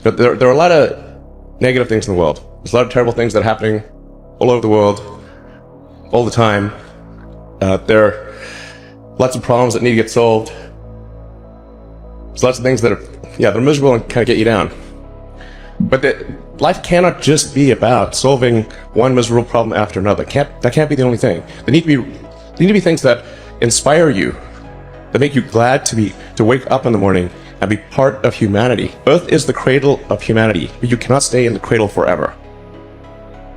But there are a lot of negative things in the world. There's a lot of terrible things that are happening all over the world, all the time. There are lots of problems that need to get solved. There's lots of things that are, they're miserable and kind of get you down. But life cannot just be about solving one miserable problem after another. That can't be the only thing. There need to be things that inspire you, that make you glad to wake up in the morning and be part of humanity. Earth is the cradle of humanity, but you cannot stay in the cradle forever.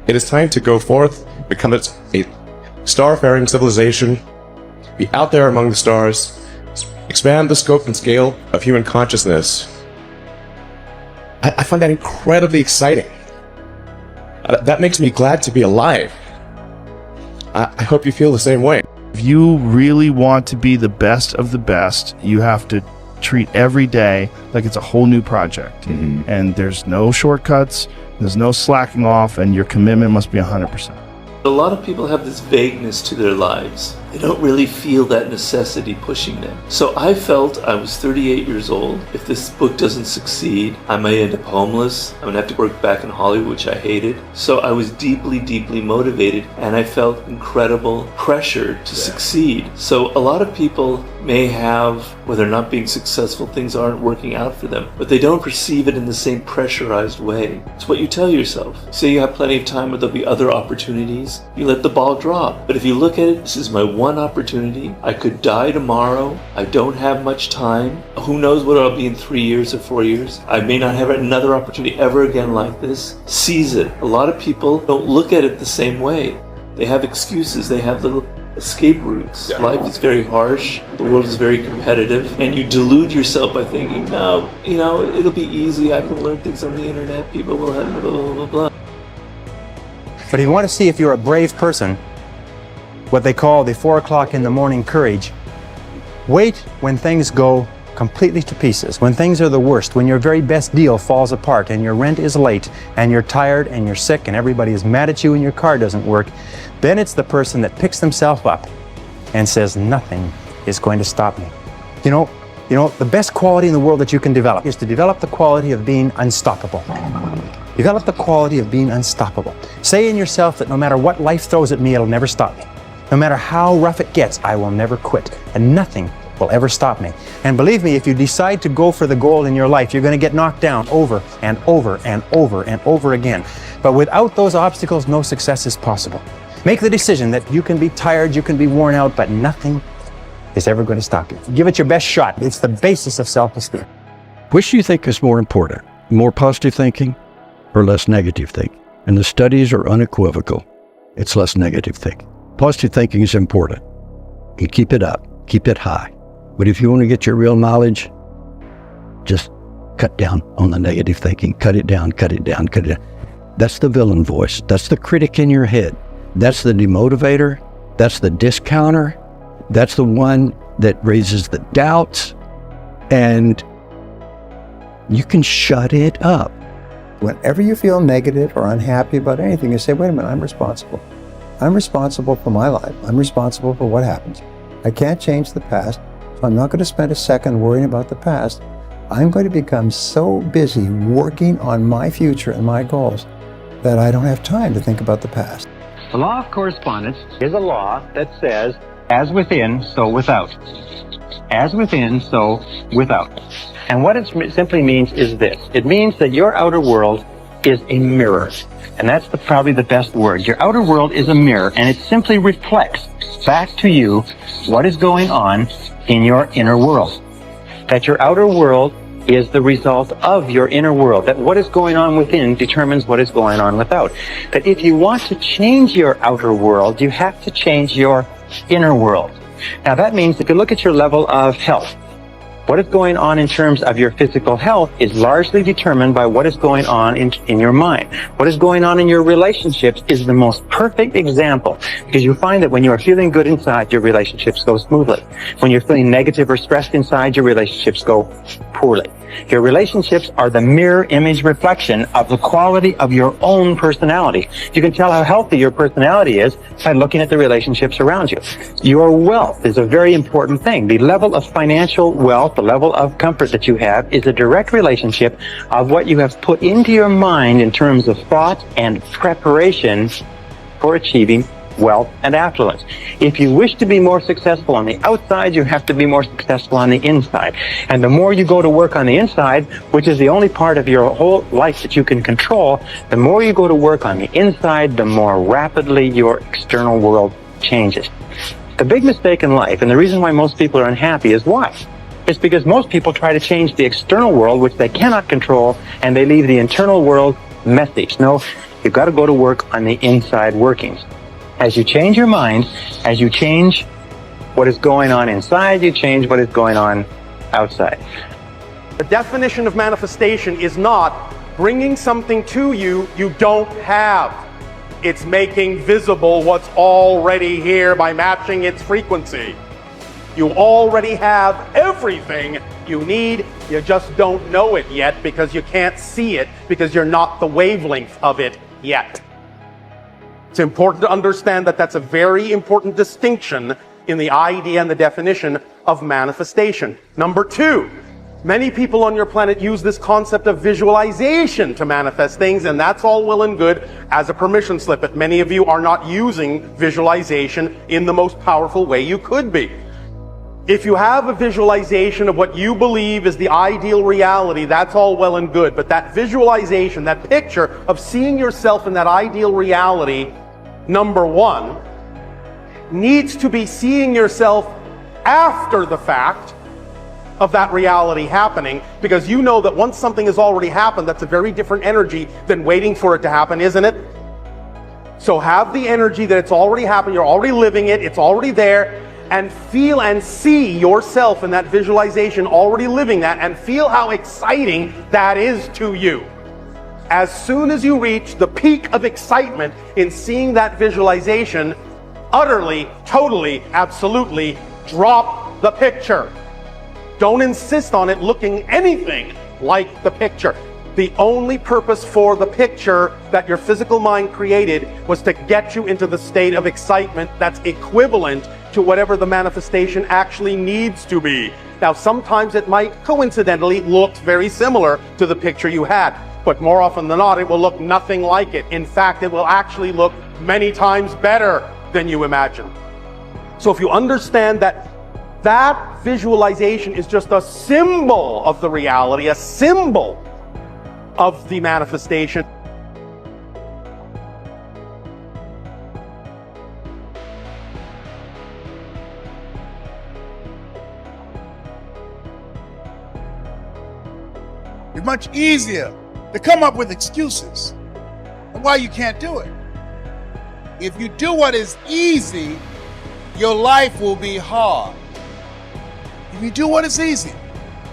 It is time to go forth, become a star-faring civilization, be out there among the stars, expand the scope and scale of human consciousness. I find that incredibly exciting. That makes me glad to be alive. I hope you feel the same way. If you really want to be the best of the best, you have to treat every day like it's a whole new project. Mm-hmm. And there's no shortcuts, there's no slacking off, and your commitment must be 100%. A lot of people have this vagueness to their lives. They don't really feel that necessity pushing them. So I felt I was 38 years old. If this book doesn't succeed, I may end up homeless. I'm gonna have to work back in Hollywood, which I hated. So I was deeply, deeply motivated, and I felt incredible pressure to succeed. So a lot of people may have, where they're not being successful, things aren't working out for them, but they don't perceive it in the same pressurized way. It's what you tell yourself. Say you have plenty of time where there'll be other opportunities, you let the ball drop. But if you look at it, this is my one opportunity. I could die tomorrow. I don't have much time. Who knows what I'll be in 3 years or 4 years. I may not have another opportunity ever again like this. Seize it. A lot of people don't look at it the same way. They have excuses. They have little escape routes. Life is very harsh. The world is very competitive. And you delude yourself by thinking, no, it'll be easy. I can learn things on the internet. People will have blah, blah, blah, blah. But if you want to see if you're a brave person, what they call the 4 o'clock in the morning courage, wait when things go completely to pieces, when things are the worst, when your very best deal falls apart and your rent is late and you're tired and you're sick and everybody is mad at you and your car doesn't work, then it's the person that picks themselves up and says, nothing is going to stop me. You know, the best quality in the world that you can develop is to develop the quality of being unstoppable. Develop the quality of being unstoppable. Say in yourself that no matter what life throws at me, it'll never stop me. No matter how rough it gets, I will never quit, and nothing will ever stop me. And believe me, if you decide to go for the goal in your life, you're going to get knocked down over and over and over and over again. But without those obstacles, no success is possible. Make the decision that you can be tired, you can be worn out, but nothing is ever going to stop you. Give it your best shot. It's the basis of self-esteem. Which do you think is more important? More positive thinking or less negative thinking? And the studies are unequivocal. It's less negative thinking. Positive thinking is important. You keep it up, keep it high. But if you want to get your real knowledge, just cut down on the negative thinking. Cut it down, cut it down, cut it down. That's the villain voice. That's the critic in your head. That's the demotivator. That's the discounter. That's the one that raises the doubts. And you can shut it up. Whenever you feel negative or unhappy about anything, you say, wait a minute, I'm responsible. I'm responsible for my life. I'm responsible for what happens. I can't change the past, so I'm not going to spend a second worrying about the past. I'm going to become so busy working on my future and my goals that I don't have time to think about the past. The law of correspondence is a law that says, as within, so without. As within, so without. And what it simply means is this. It means that your outer world is a mirror. And that's probably the best word. Your outer world is a mirror, and it simply reflects back to you what is going on in your inner world. That your outer world is the result of your inner world. That what is going on within determines what is going on without. That if you want to change your outer world, you have to change your inner world. Now that means if you look at your level of health, what is going on in terms of your physical health is largely determined by what is going on in your mind. What is going on in your relationships is the most perfect example, because you find that when you are feeling good inside, your relationships go smoothly. When you're feeling negative or stressed inside, your relationships go poorly. Your relationships are the mirror image reflection of the quality of your own personality. You can tell how healthy your personality is by looking at the relationships around you. Your wealth is a very important thing. The level of financial wealth, the level of comfort that you have, is a direct relationship of what you have put into your mind in terms of thought and preparation for achieving wealth and affluence. If you wish to be more successful on the outside, you have to be more successful on the inside. And the more you go to work on the inside, which is the only part of your whole life that you can control, the more you go to work on the inside, the more rapidly your external world changes. The big mistake in life, and the reason why most people are unhappy, is why? It's because most people try to change the external world, which they cannot control, and they leave the internal world messy. No, you've got to go to work on the inside workings. As you change your mind, as you change what is going on inside, you change what is going on outside. The definition of manifestation is not bringing something to you you don't have. It's making visible what's already here by matching its frequency. You already have everything you need, you just don't know it yet because you can't see it because you're not the wavelength of it yet. It's important to understand that that's a very important distinction in the idea and the definition of manifestation. Number two, many people on your planet use this concept of visualization to manifest things, and that's all well and good as a permission slip, but many of you are not using visualization in the most powerful way you could be. If you have a visualization of what you believe is the ideal reality, that's all well and good, but that visualization, that picture of seeing yourself in that ideal reality, number one, needs to be seeing yourself after the fact of that reality happening, because you know that once something has already happened, that's a very different energy than waiting for it to happen, isn't it? So have the energy that it's already happened, you're already living it, it's already there, and feel and see yourself in that visualization already living that, and feel how exciting that is to you. As soon as you reach the peak of excitement in seeing that visualization, utterly, totally, absolutely drop the picture. Don't insist on it looking anything like the picture. The only purpose for the picture that your physical mind created was to get you into the state of excitement that's equivalent to whatever the manifestation actually needs to be. Now, sometimes it might coincidentally look very similar to the picture you had, but more often than not, it will look nothing like it. In fact, it will actually look many times better than you imagine. So if you understand that that visualization is just a symbol of the reality, a symbol of the manifestation. It's much easier to come up with excuses of why you can't do it. If you do what is easy, your life will be hard. If you do what is easy,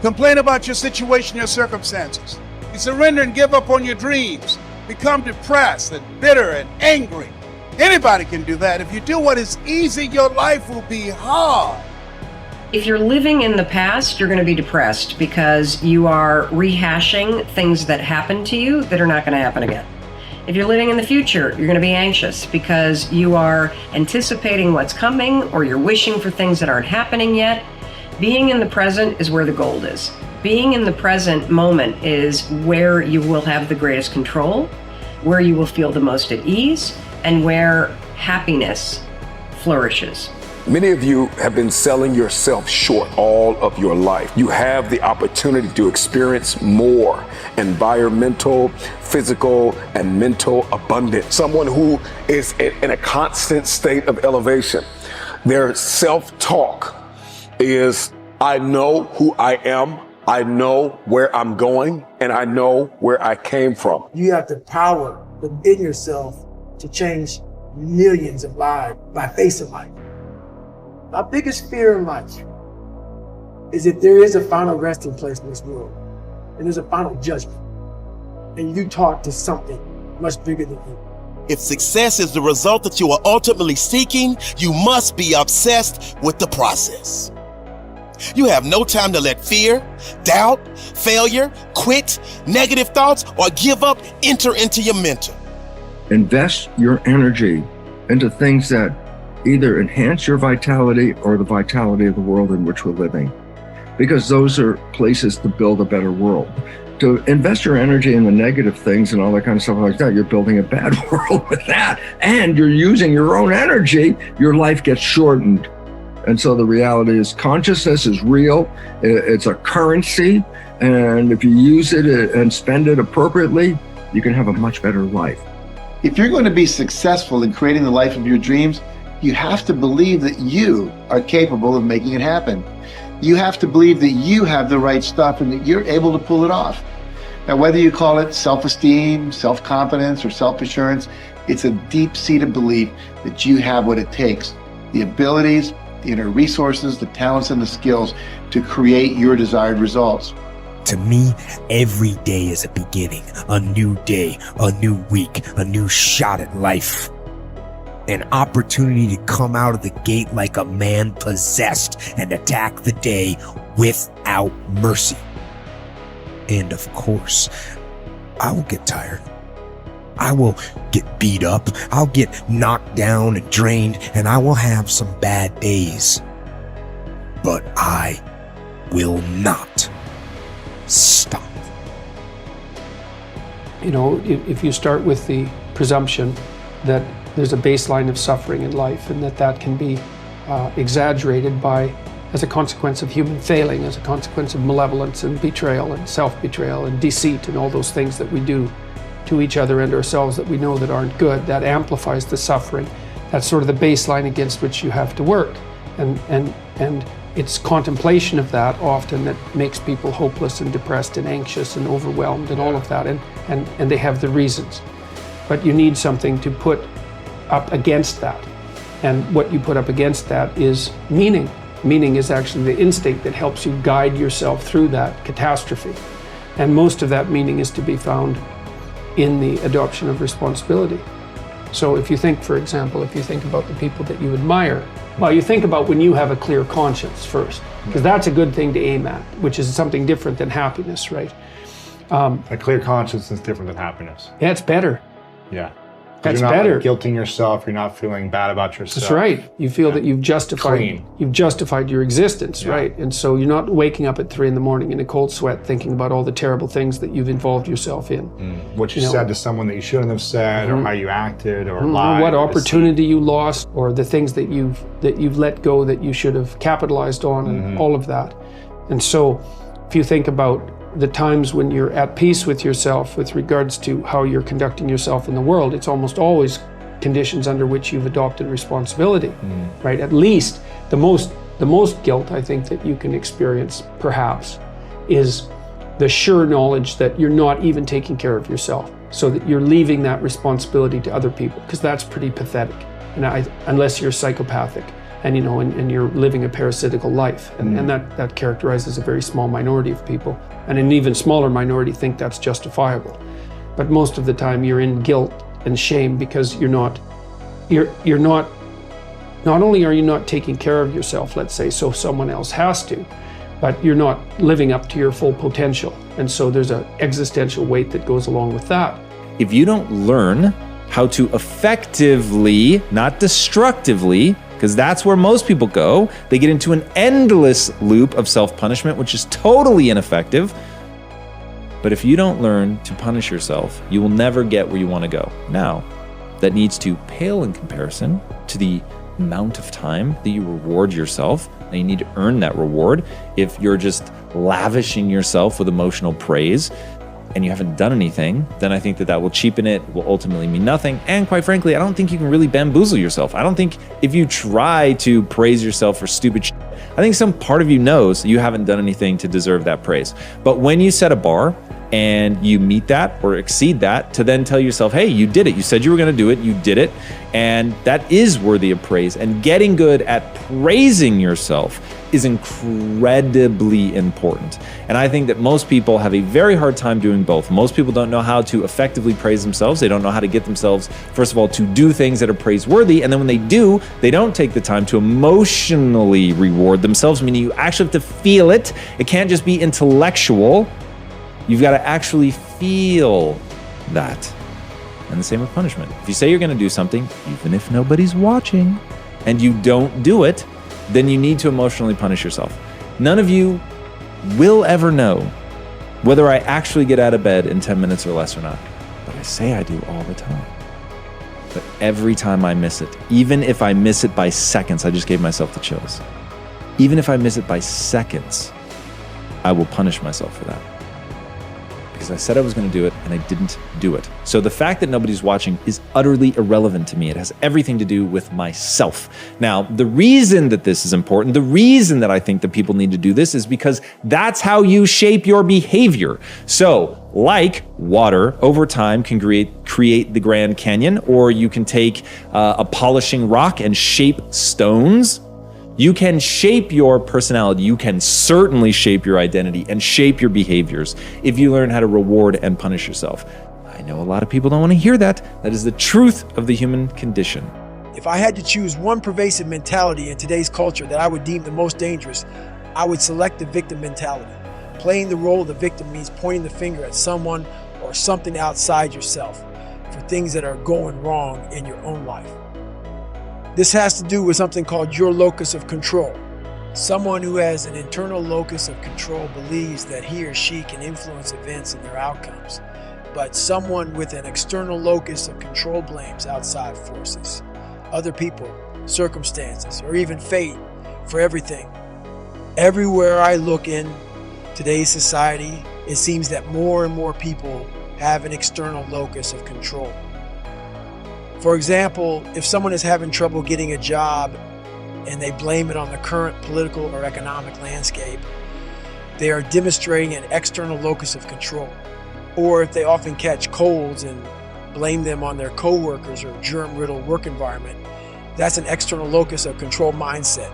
complain about your situation, your circumstances, you surrender and give up on your dreams, become depressed and bitter and angry. Anybody can do that. If you do what is easy, your life will be hard. If you're living in the past, you're going to be depressed because you are rehashing things that happened to you that are not going to happen again. If you're living in the future, you're going to be anxious because you are anticipating what's coming or you're wishing for things that aren't happening yet. Being in the present is where the gold is. Being in the present moment is where you will have the greatest control, where you will feel the most at ease, and where happiness flourishes. Many of you have been selling yourself short all of your life. You have the opportunity to experience more environmental, physical, and mental abundance. Someone who is in a constant state of elevation. Their self-talk is, I know who I am, I know where I'm going, and I know where I came from. You have the power within yourself to change millions of lives by facing life. My biggest fear in life is if there is a final resting place in this world, and there's a final judgment, and you talk to something much bigger than you. If success is the result that you are ultimately seeking, you must be obsessed with the process. You have no time to let fear, doubt, failure, quit, negative thoughts, or give up enter into your mental. Invest your energy into things that either enhance your vitality or the vitality of the world in which we're living. because those are places to build a better world. To invest your energy in the negative things and all that kind of stuff like that, you're building a bad world with that. And you're using your own energy, your life gets shortened. And so the reality is consciousness is real. It's a currency. And if you use it and spend it appropriately, you can have a much better life. If you're going to be successful in creating the life of your dreams, you have to believe that you are capable of making it happen. You have to believe that you have the right stuff and that you're able to pull it off. Now, whether you call it self-esteem, self-confidence, or self-assurance, it's a deep-seated belief that you have what it takes, the abilities, the inner resources, the talents, and the skills to create your desired results. To me, every day is a beginning, a new day, a new week, a new shot at life. An opportunity to come out of the gate like a man possessed and attack the day without mercy. And of course, I will get tired. I will get beat up. I'll get knocked down and drained, and I will have some bad days. But I will not stop. You know, if you start with the presumption that there's a baseline of suffering in life and that can be exaggerated as a consequence of human failing, as a consequence of malevolence and betrayal and self-betrayal and deceit and all those things that we do to each other and ourselves that we know that aren't good, that amplifies the suffering. That's sort of the baseline against which you have to work. And it's contemplation of that often that makes people hopeless and depressed and anxious and overwhelmed and all of that, and they have the reasons. But you need something to put up against that. And what you put up against that is meaning. Meaning is actually the instinct that helps you guide yourself through that catastrophe. And most of that meaning is to be found in the adoption of responsibility. So if you think, for example, if you think about the people that you admire, well, you think about when you have a clear conscience first, because that's a good thing to aim at, which is something different than happiness, right? A clear conscience is different than happiness. Yeah, it's better. Yeah. That's you're not better. Like guilting yourself. You're not feeling bad about yourself. That's right. You feel that you've justified your existence, right? And so you're not waking up at 3 a.m. in a cold sweat thinking about all the terrible things that you've involved yourself in. What you said to someone that you shouldn't have said, or how you acted, or lied. What opportunity you lost, or the things that you've let go that you should have capitalized on, and all of that. And so if you think about the times when you're at peace with yourself with regards to how you're conducting yourself in the world, it's almost always conditions under which you've adopted responsibility, right? At least the most guilt I think that you can experience perhaps is the sure knowledge that you're not even taking care of yourself, so that you're leaving that responsibility to other people, because that's pretty pathetic. And unless you're psychopathic and you're living a parasitical life, and that characterizes a very small minority of people, and an even smaller minority think that's justifiable. But most of the time you're in guilt and shame because not only are you not taking care of yourself, let's say, so someone else has to, but you're not living up to your full potential. And so there's an existential weight that goes along with that. If you don't learn how to effectively, not destructively, because that's where most people go. They get into an endless loop of self-punishment, which is totally ineffective. But if you don't learn to punish yourself, you will never get where you want to go. Now, that needs to pale in comparison to the amount of time that you reward yourself. And you need to earn that reward. If you're just lavishing yourself with emotional praise and you haven't done anything, then I think that will cheapen it, will ultimately mean nothing. And quite frankly, I don't think you can really bamboozle yourself. I don't think if you try to praise yourself for stupid shit, I think some part of you knows you haven't done anything to deserve that praise. But when you set a bar and you meet that or exceed that, to then tell yourself, hey, you did it. You said you were going to do it. You did it. And that is worthy of praise. And getting good at praising yourself is incredibly important. And I think that most people have a very hard time doing both. Most people don't know how to effectively praise themselves. They don't know how to get themselves, first of all, to do things that are praiseworthy. And then when they do, they don't take the time to emotionally reward themselves, meaning you actually have to feel it. It can't just be intellectual. You've got to actually feel that. And the same with punishment. If you say you're going to do something, even if nobody's watching, and you don't do it, then you need to emotionally punish yourself. None of you will ever know whether I actually get out of bed in 10 minutes or less or not. But I say I do all the time. But every time I miss it, even if I miss it by seconds, I just gave myself the chills. Even if I miss it by seconds, I will punish myself for that. Because I said I was going to do it and I didn't do it. So the fact that nobody's watching is utterly irrelevant to me. It has everything to do with myself. Now, the reason that this is important, the reason that I think that people need to do this is because that's how you shape your behavior. So, like water, over time can create the Grand Canyon, or you can take a polishing rock and shape stones. You can shape your personality. You can certainly shape your identity and shape your behaviors if you learn how to reward and punish yourself. I know a lot of people don't want to hear that. That is the truth of the human condition. If I had to choose one pervasive mentality in today's culture that I would deem the most dangerous, I would select the victim mentality. Playing the role of the victim means pointing the finger at someone or something outside yourself for things that are going wrong in your own life. This has to do with something called your locus of control. Someone who has an internal locus of control believes that he or she can influence events and their outcomes. But someone with an external locus of control blames outside forces, other people, circumstances, or even fate for everything. Everywhere I look in today's society, it seems that more and more people have an external locus of control. For example, if someone is having trouble getting a job and they blame it on the current political or economic landscape, they are demonstrating an external locus of control. Or if they often catch colds and blame them on their coworkers or germ-riddled work environment, that's an external locus of control mindset.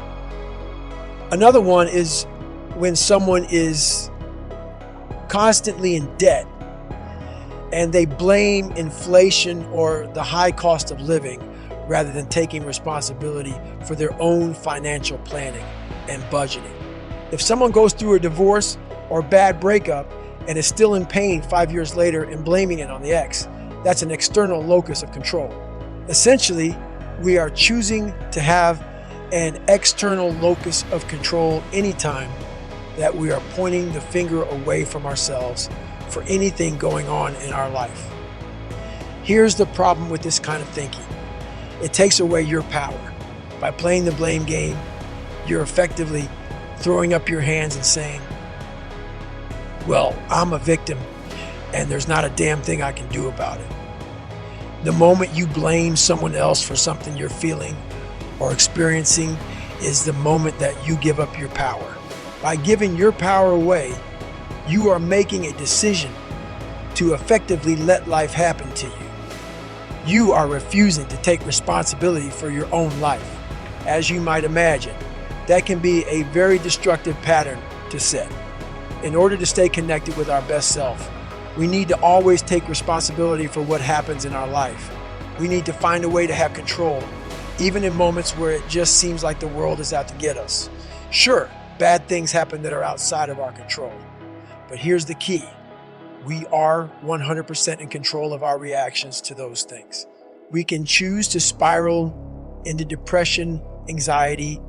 Another one is when someone is constantly in debt and they blame inflation or the high cost of living rather than taking responsibility for their own financial planning and budgeting. If someone goes through a divorce or bad breakup and is still in pain 5 years later and blaming it on the ex, that's an external locus of control. Essentially, we are choosing to have an external locus of control anytime that we are pointing the finger away from ourselves for anything going on in our life. Here's the problem with this kind of thinking. It takes away your power. By playing the blame game, you're effectively throwing up your hands and saying, well, I'm a victim and there's not a damn thing I can do about it. The moment you blame someone else for something you're feeling or experiencing is the moment that you give up your power. By giving your power away, you are making a decision to effectively let life happen to you. You are refusing to take responsibility for your own life. As you might imagine, that can be a very destructive pattern to set. In order to stay connected with our best self, we need to always take responsibility for what happens in our life. We need to find a way to have control, even in moments where it just seems like the world is out to get us. Sure, bad things happen that are outside of our control. But here's the key. We are 100% in control of our reactions to those things. We can choose to spiral into depression, anxiety,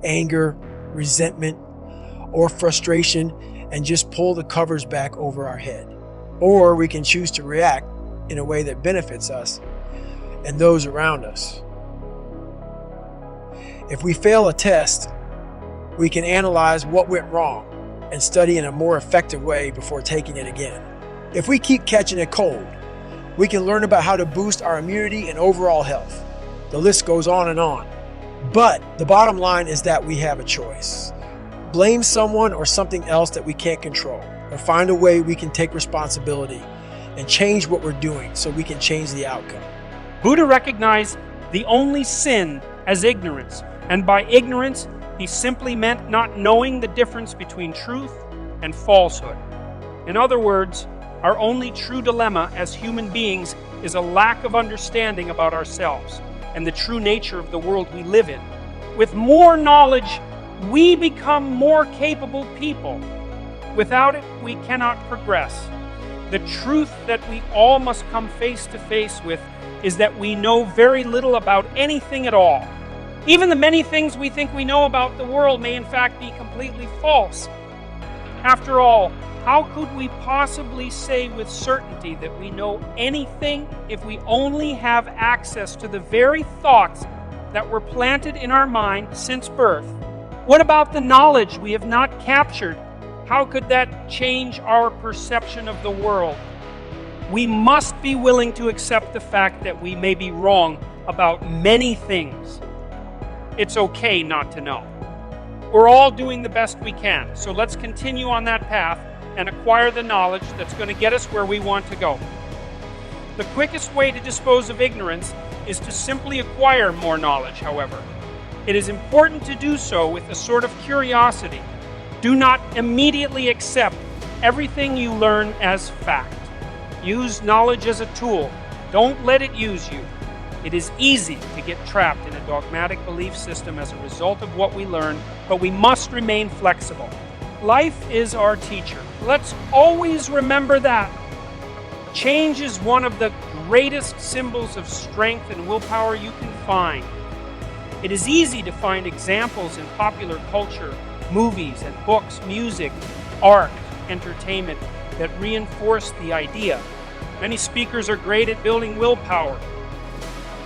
anger, resentment, or frustration and just pull the covers back over our head. Or we can choose to react in a way that benefits us and those around us. If we fail a test, we can analyze what went wrong and study in a more effective way before taking it again. If we keep catching a cold, we can learn about how to boost our immunity and overall health. The list goes on and on. But the bottom line is that we have a choice. Blame someone or something else that we can't control, or find a way we can take responsibility and change what we're doing so we can change the outcome. Buddha recognized the only sin as ignorance, and by ignorance, he simply meant not knowing the difference between truth and falsehood. In other words, our only true dilemma as human beings is a lack of understanding about ourselves and the true nature of the world we live in. With more knowledge, we become more capable people. Without it, we cannot progress. The truth that we all must come face to face with is that we know very little about anything at all. Even the many things we think we know about the world may in fact be completely false. After all, how could we possibly say with certainty that we know anything if we only have access to the very thoughts that were planted in our mind since birth? What about the knowledge we have not captured? How could that change our perception of the world? We must be willing to accept the fact that we may be wrong about many things. It's okay not to know. We're all doing the best we can, so let's continue on that path and acquire the knowledge that's going to get us where we want to go. The quickest way to dispose of ignorance is to simply acquire more knowledge, however. It is important to do so with a sort of curiosity. Do not immediately accept everything you learn as fact. Use knowledge as a tool. Don't let it use you. It is easy to get trapped in a dogmatic belief system as a result of what we learn, but we must remain flexible. Life is our teacher. Let's always remember that. Change is one of the greatest symbols of strength and willpower you can find. It is easy to find examples in popular culture, movies and books, music, art, entertainment that reinforce the idea. Many speakers are great at building willpower.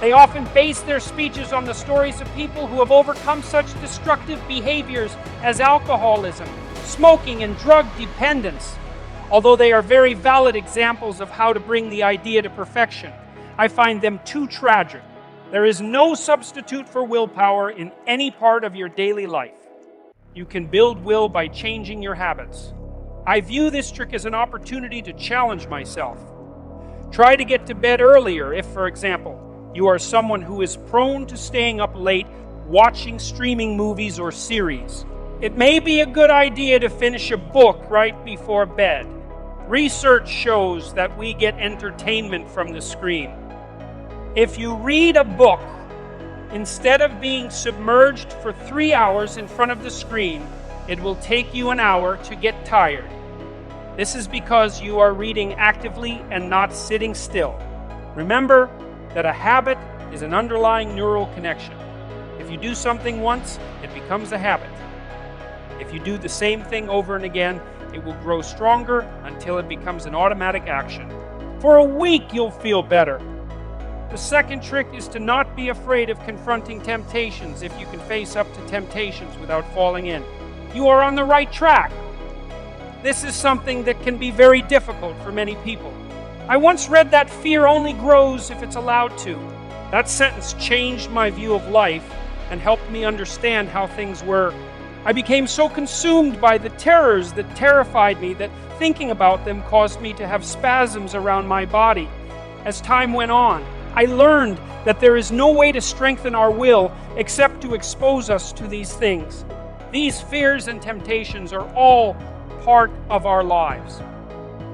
They often base their speeches on the stories of people who have overcome such destructive behaviors as alcoholism, smoking, and drug dependence. Although they are very valid examples of how to bring the idea to perfection, I find them too tragic. There is no substitute for willpower in any part of your daily life. You can build will by changing your habits. I view this trick as an opportunity to challenge myself. Try to get to bed earlier if, for example, you are someone who is prone to staying up late watching streaming movies or series. It may be a good idea to finish a book right before bed. Research shows that we get entertainment from the screen. If you read a book, instead of being submerged for 3 hours in front of the screen, it will take you an hour to get tired. This is because you are reading actively and not sitting still. Remember that a habit is an underlying neural connection. If you do something once, it becomes a habit. If you do the same thing over and again, it will grow stronger until it becomes an automatic action. For a week, you'll feel better. The second trick is to not be afraid of confronting temptations if you can face up to temptations without falling in. You are on the right track. This is something that can be very difficult for many people. I once read that fear only grows if it's allowed to. That sentence changed my view of life and helped me understand how things were. I became so consumed by the terrors that terrified me that thinking about them caused me to have spasms around my body. As time went on, I learned that there is no way to strengthen our will except to expose us to these things. These fears and temptations are all part of our lives.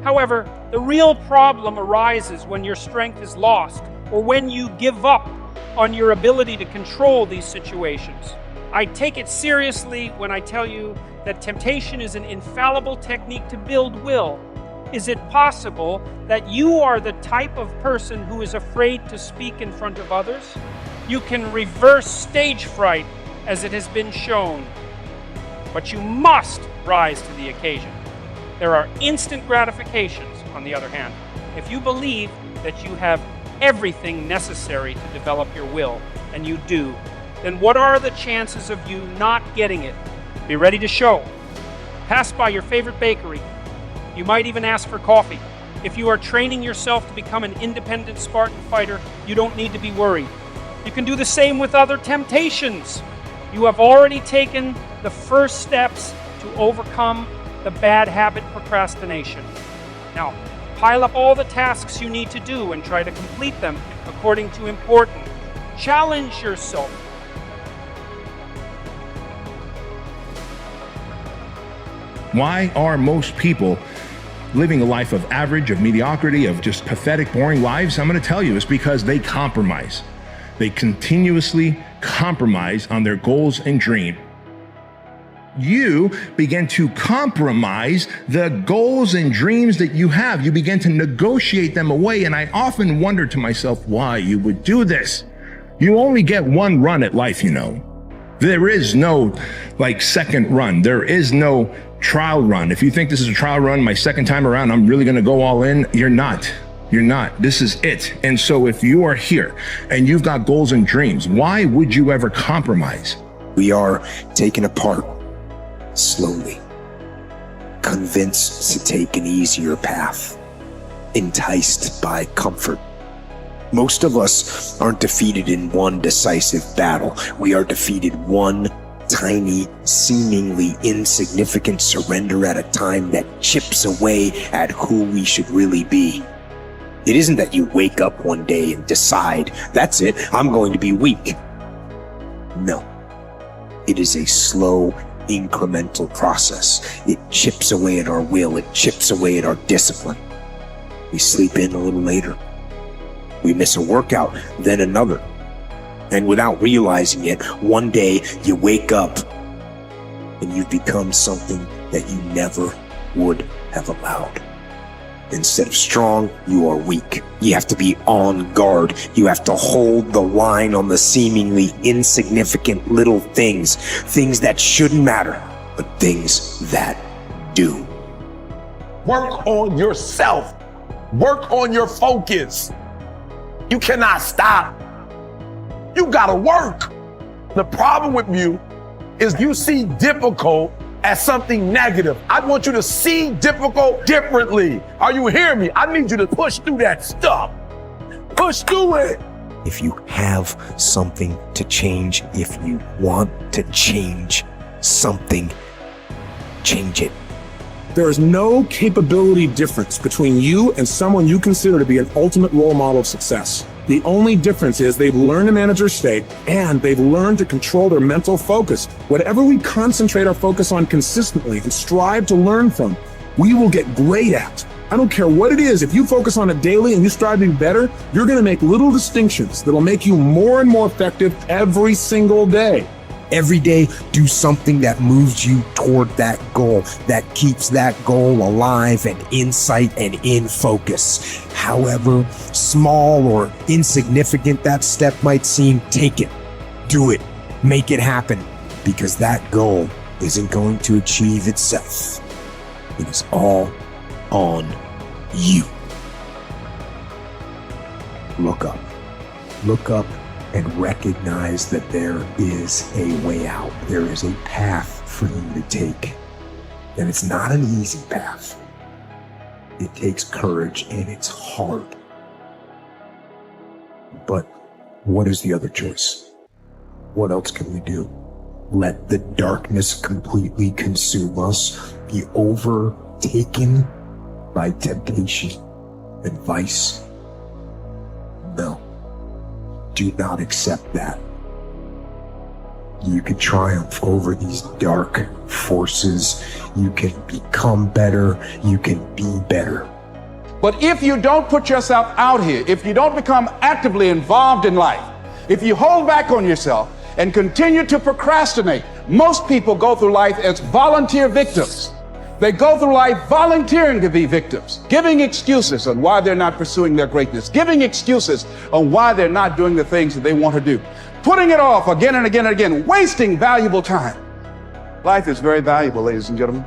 However, the real problem arises when your strength is lost or when you give up on your ability to control these situations. I take it seriously when I tell you that temptation is an infallible technique to build will. Is it possible that you are the type of person who is afraid to speak in front of others? You can reverse stage fright, as it has been shown. But you must rise to the occasion. There are instant gratifications, on the other hand. If you believe that you have everything necessary to develop your will, and you do, then what are the chances of you not getting it? Be ready to show. Pass by your favorite bakery. You might even ask for coffee. If you are training yourself to become an independent Spartan fighter, you don't need to be worried. You can do the same with other temptations. You have already taken the first steps to overcome the bad habit procrastination. Now, pile up all the tasks you need to do and try to complete them according to importance. Challenge yourself. Why are most people living a life of average, of mediocrity, of just pathetic, boring lives? I'm going to tell you, it's because they compromise. They continuously compromise on their goals and dreams. You begin to compromise the goals and dreams that you have. You begin to negotiate them away. And I often wonder to myself why you would do this. You only get one run at life, you know. There is no second run. There is no trial run. If you think this is a trial run, my second time around, I'm really going to go all in. You're not. You're not. This is it. And so if you are here and you've got goals and dreams, why would you ever compromise? We are taken apart slowly, convinced to take an easier path, enticed by comfort. Most of us aren't defeated in one decisive battle. We are defeated one tiny, seemingly insignificant surrender at a time that chips away at who we should really be. It isn't that you wake up one day and decide, that's it, I'm going to be weak. No. It is a slow, incremental process. It chips away at our will. It chips away at our discipline. We sleep in a little later. We miss a workout, then another. And without realizing it, one day you wake up and you've become something that you never would have allowed. Instead of strong, you are weak. You have to be on guard. You have to hold the line on the seemingly insignificant little things that shouldn't matter, but things that do. Work on yourself. Work on your focus. You cannot stop. You gotta work. The problem with you is you see difficult as something negative. I want you to see difficult differently. Are you hearing me? I need you to push through that stuff. Push through it. If you have something to change, if you want to change something, change it. There is no capability difference between you and someone you consider to be an ultimate role model of success. The only difference is they've learned to manage their state and they've learned to control their mental focus. Whatever we concentrate our focus on consistently and strive to learn from, we will get great at. I don't care what it is. If you focus on it daily and you strive to be better, you're going to make little distinctions that'll make you more and more effective every single day. Every day, do something that moves you toward that goal, that keeps that goal alive and in sight and in focus. However small or insignificant that step might seem, take it, do it, make it happen, because that goal isn't going to achieve itself. It is all on you. Look up. Look up and recognize that there is a way out. There is a path for you to take. And it's not an easy path. It takes courage and it's hard. But what is the other choice? What else can we do? Let the darkness completely consume us, be overtaken by temptation and vice? No. Do not accept that. You can triumph over these dark forces. You can become better. You can be better. But if you don't put yourself out here, if you don't become actively involved in life, if you hold back on yourself and continue to procrastinate, most people go through life as volunteer victims. They go through life volunteering to be victims, giving excuses on why they're not pursuing their greatness, giving excuses on why they're not doing the things that they want to do, putting it off again and again and again, wasting valuable time. Life is very valuable, ladies and gentlemen.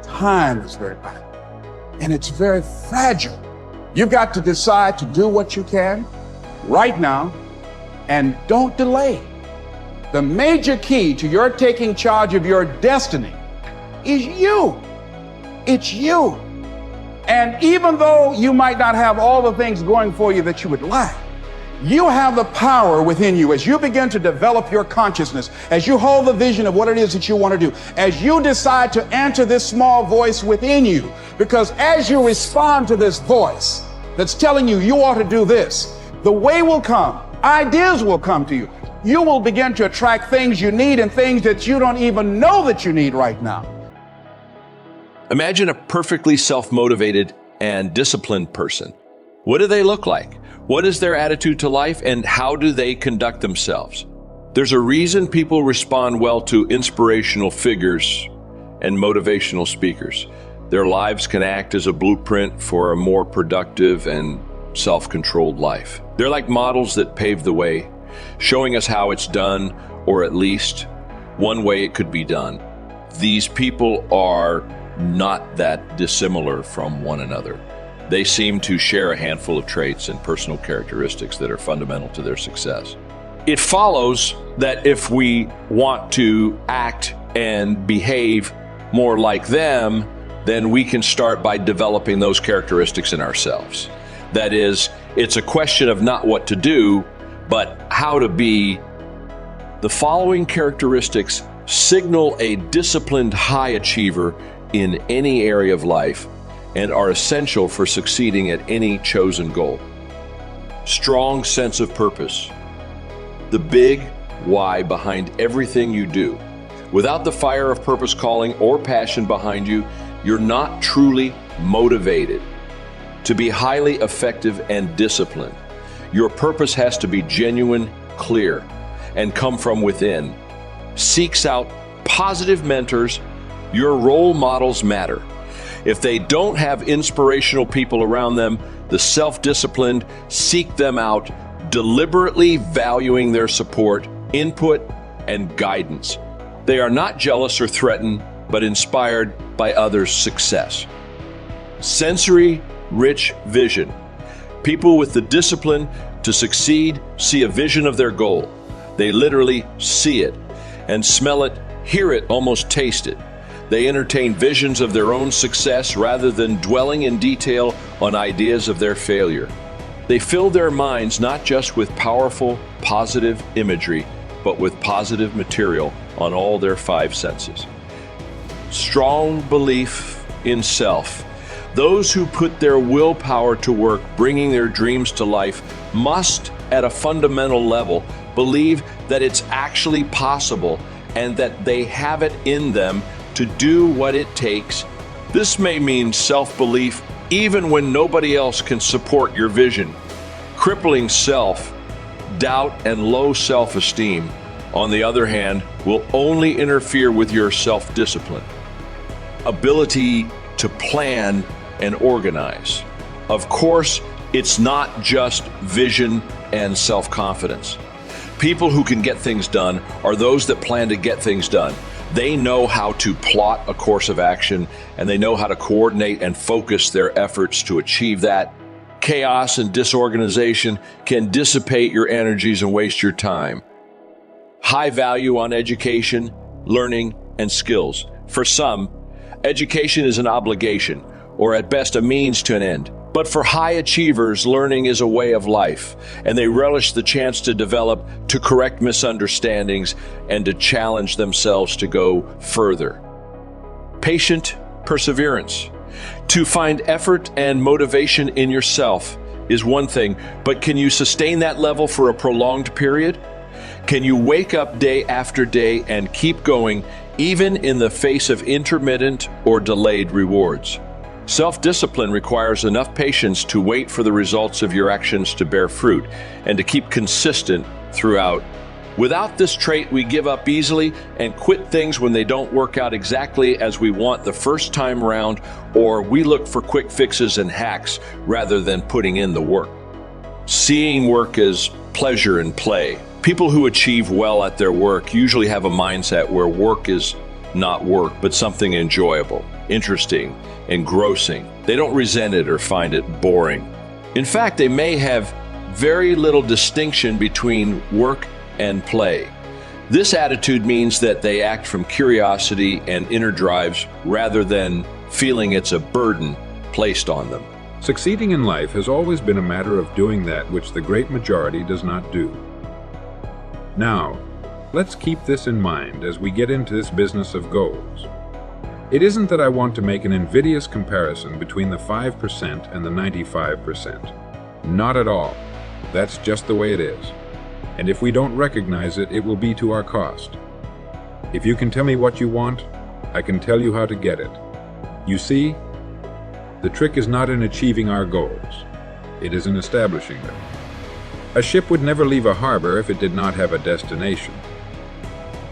Time is very valuable, and it's very fragile. You've got to decide to do what you can right now, and don't delay. The major key to your taking charge of your destiny is you. It's you. And even though you might not have all the things going for you that you would like, you have the power within you as you begin to develop your consciousness, as you hold the vision of what it is that you want to do, as you decide to answer this small voice within you. Because as you respond to this voice that's telling you you ought to do this, the way will come, ideas will come to you. You will begin to attract things you need and things that you don't even know that you need right now. Imagine a perfectly self-motivated and disciplined person. What do they look like? What is their attitude to life, and how do they conduct themselves? There's a reason people respond well to inspirational figures and motivational speakers. Their lives can act as a blueprint for a more productive and self-controlled life. They're like models that pave the way, showing us how it's done, or at least one way it could be done. these people are not that dissimilar from one another. They seem to share a handful of traits and personal characteristics that are fundamental to their success. It follows that if we want to act and behave more like them, then we can start by developing those characteristics in ourselves. That is, it's a question of not what to do, but how to be. The following characteristics signal a disciplined high achiever in any area of life and are essential for succeeding at any chosen goal. Strong sense of purpose. The big why behind everything you do. Without the fire of purpose calling or passion behind you, you're not truly motivated to be highly effective and disciplined. Your purpose has to be genuine, clear, and come from within. Seeks out positive mentors. Your role models matter. If they don't have inspirational people around them, the self-disciplined seek them out, deliberately valuing their support, input, and guidance. They are not jealous or threatened, but inspired by others' success. Sensory-rich vision. People with the discipline to succeed see a vision of their goal. They literally see it and smell it, hear it, almost taste it. They entertain visions of their own success rather than dwelling in detail on ideas of their failure. They fill their minds not just with powerful, positive imagery, but with positive material on all their 5 senses. Strong belief in self. Those who put their willpower to work, bringing their dreams to life, must, at a fundamental level, believe that it's actually possible and that they have it in them to do what it takes. This may mean self-belief even when nobody else can support your vision. Crippling self-doubt and low self-esteem, on the other hand, will only interfere with your self-discipline. Ability to plan and organize. Of course, it's not just vision and self-confidence. People who can get things done are those that plan to get things done. They know how to plot a course of action, and they know how to coordinate and focus their efforts to achieve that. Chaos and disorganization can dissipate your energies and waste your time. High value on education, learning, and skills. For some, education is an obligation, or at best a means to an end. But for high achievers, learning is a way of life, and they relish the chance to develop, to correct misunderstandings, and to challenge themselves to go further. Patient perseverance. To find effort and motivation in yourself is one thing, but can you sustain that level for a prolonged period? Can you wake up day after day and keep going, even in the face of intermittent or delayed rewards? Self-discipline requires enough patience to wait for the results of your actions to bear fruit and to keep consistent throughout. Without this trait, we give up easily and quit things when they don't work out exactly as we want the first time around, or we look for quick fixes and hacks rather than putting in the work. Seeing work as pleasure and play. People who achieve well at their work usually have a mindset where work is not work, but something enjoyable, interesting, engrossing. They don't resent it or find it boring. In fact, they may have very little distinction between work and play. This attitude means that they act from curiosity and inner drives rather than feeling it's a burden placed on them. Succeeding in life has always been a matter of doing that which the great majority does not do. Now, let's keep this in mind as we get into this business of goals. It isn't that I want to make an invidious comparison between the 5% and the 95%. Not at all. That's just the way it is. And if we don't recognize it, it will be to our cost. If you can tell me what you want, I can tell you how to get it. You see, the trick is not in achieving our goals. It is in establishing them. A ship would never leave a harbor if it did not have a destination.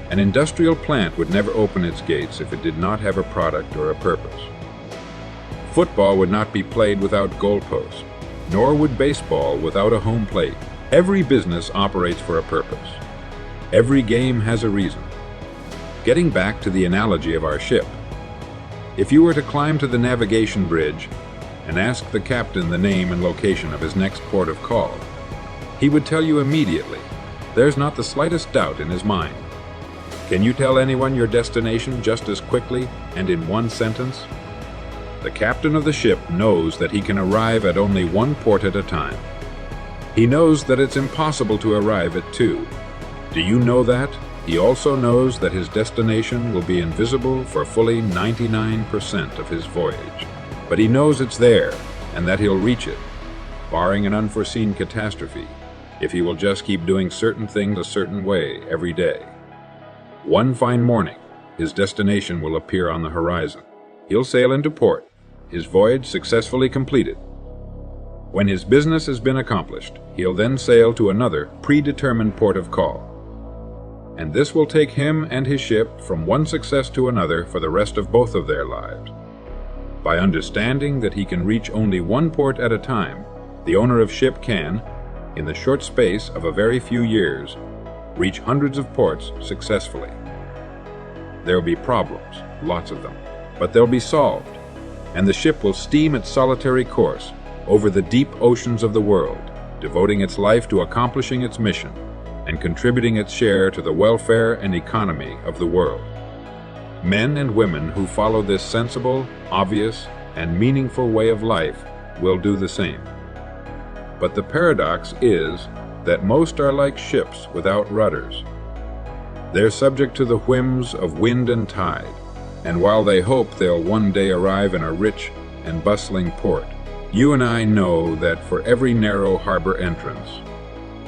An industrial plant would never open its gates if it did not have a product or a purpose. Football would not be played without goalposts, nor would baseball without a home plate. Every business operates for a purpose. Every game has a reason. Getting back to the analogy of our ship, if you were to climb to the navigation bridge and ask the captain the name and location of his next port of call, he would tell you immediately. There's not the slightest doubt in his mind. Can you tell anyone your destination just as quickly and in one sentence? The captain of the ship knows that he can arrive at only one port at a time. He knows that it's impossible to arrive at two. Do you know that? He also knows that his destination will be invisible for fully 99% of his voyage. But he knows it's there and that he'll reach it, barring an unforeseen catastrophe, if he will just keep doing certain things a certain way every day. One fine morning, his destination will appear on the horizon. He'll sail into port, his voyage successfully completed. When his business has been accomplished, he'll then sail to another predetermined port of call. And this will take him and his ship from one success to another for the rest of both of their lives. By understanding that he can reach only one port at a time, the owner of ship can, in the short space of a very few years, reach hundreds of ports successfully. There'll be problems, lots of them, but they'll be solved, and the ship will steam its solitary course over the deep oceans of the world, devoting its life to accomplishing its mission and contributing its share to the welfare and economy of the world. Men and women who follow this sensible, obvious, and meaningful way of life will do the same. But the paradox is that most are like ships without rudders. They're subject to the whims of wind and tide, and while they hope they'll one day arrive in a rich and bustling port, you and I know that for every narrow harbor entrance,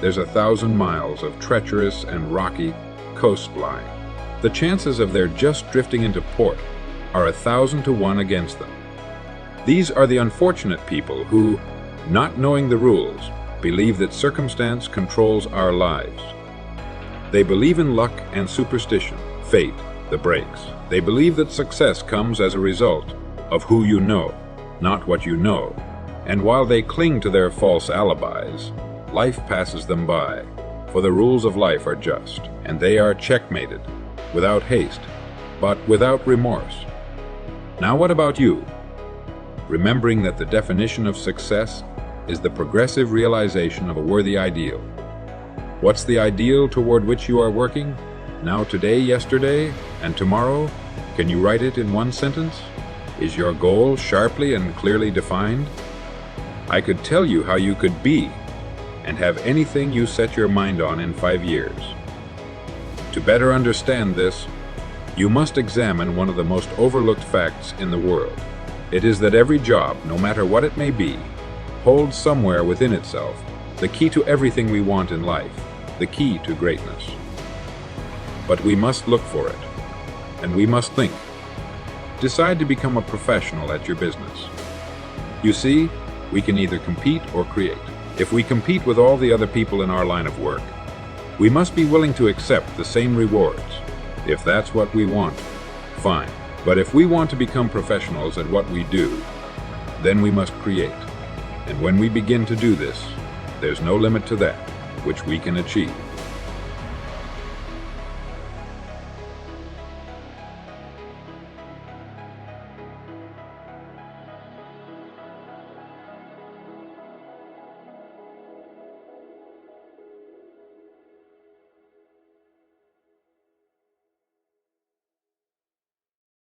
there's 1,000 miles of treacherous and rocky coastline. The chances of their just drifting into port are 1,000 to 1 against them. These are the unfortunate people who, not knowing the rules, believe that circumstance controls our lives. They believe in luck and superstition, fate, the breaks. They believe that success comes as a result of who you know, not what you know. And while they cling to their false alibis, life passes them by, for the rules of life are just, and they are checkmated, without haste, but without remorse. Now what about you? Remembering that the definition of success is the progressive realization of a worthy ideal. What's the ideal toward which you are working? Now, today, yesterday, and tomorrow? Can you write it in one sentence? Is your goal sharply and clearly defined? I could tell you how you could be and have anything you set your mind on in 5 years. To better understand this, you must examine one of the most overlooked facts in the world. It is that every job, no matter what it may be, holds somewhere within itself the key to everything we want in life, the key to greatness. But we must look for it, and we must think. Decide to become a professional at your business. You see, we can either compete or create. If we compete with all the other people in our line of work, we must be willing to accept the same rewards. If that's what we want, fine. But if we want to become professionals at what we do, then we must create. And when we begin to do this, there's no limit to that which we can achieve.